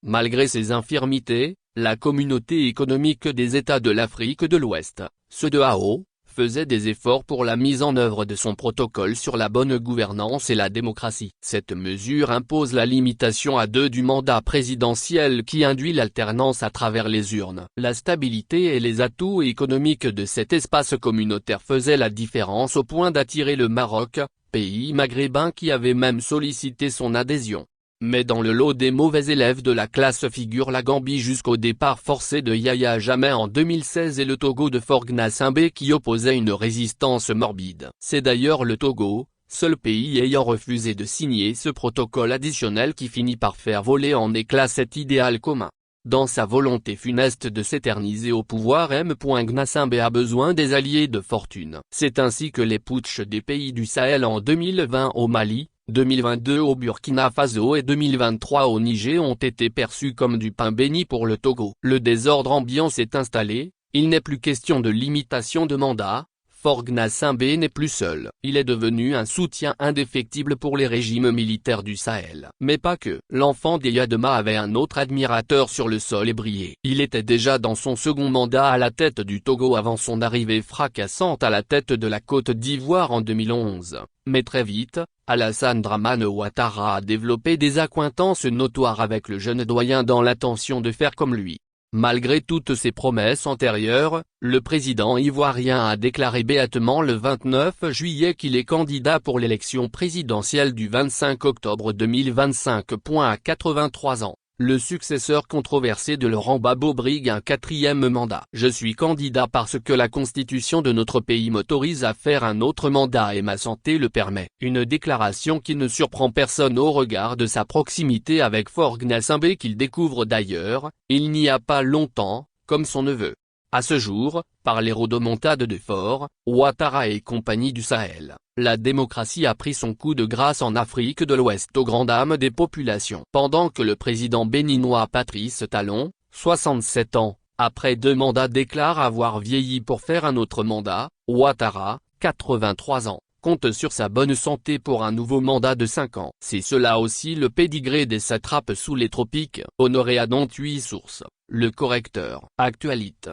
Malgré ses infirmités, la communauté économique des États de l'Afrique de l'Ouest, CEDEAO, faisait des efforts pour la mise en œuvre de son protocole sur la bonne gouvernance et la démocratie. Cette mesure impose la limitation à 2 du mandat présidentiel qui induit l'alternance à travers les urnes. La stabilité et les atouts économiques de cet espace communautaire faisaient la différence au point d'attirer le Maroc, pays maghrébin qui avait même sollicité son adhésion. Mais dans le lot des mauvais élèves de la classe figure la Gambie jusqu'au départ forcé de Yahya Jammeh en 2016 et le Togo de Faure Gnassingbé qui opposait une résistance morbide. C'est d'ailleurs le Togo, seul pays ayant refusé de signer ce protocole additionnel qui finit par faire voler en éclats cet idéal commun. Dans sa volonté funeste de s'éterniser au pouvoir, Gnassingbé a besoin des alliés de fortune. C'est ainsi que les putschs des pays du Sahel en 2020 au Mali, 2022 au Burkina Faso et 2023 au Niger ont été perçus comme du pain béni pour le Togo. Le désordre ambiant s'est installé, il n'est plus question de limitation de mandat, Faure Gnassingbé n'est plus seul. Il est devenu un soutien indéfectible pour les régimes militaires du Sahel. Mais pas que. L'enfant d'Eyadema avait un autre admirateur sur le sol ébrié. Il était déjà dans son second mandat à la tête du Togo avant son arrivée fracassante à la tête de la Côte d'Ivoire en 2011. Mais très vite, Alassane Dramane Ouattara a développé des accointances notoires avec le jeune doyen dans l'intention de faire comme lui. Malgré toutes ses promesses antérieures, le président ivoirien a déclaré béatement le 29 juillet qu'il est candidat pour l'élection présidentielle du 25 octobre 2025. À 83 ans, le successeur controversé de Laurent Gbagbo brigue un 4e mandat. Je suis candidat parce que la constitution de notre pays m'autorise à faire un autre mandat et ma santé le permet. Une déclaration qui ne surprend personne au regard de sa proximité avec Faure Gnassingbé qu'il découvre d'ailleurs, il n'y a pas longtemps, comme son neveu. À ce jour, par les rodomontades de Faure, Ouattara et compagnie du Sahel, la démocratie a pris son coup de grâce en Afrique de l'Ouest aux grandes dames des populations. Pendant que le président béninois Patrice Talon, 67 ans, après 2 mandats déclare avoir vieilli pour faire un autre mandat, Ouattara, 83 ans, compte sur sa bonne santé pour un nouveau mandat de 5 ans. C'est cela aussi le pédigré des satrapes sous les tropiques. Honoré à 8 sources. Le Correcteur. Actualité.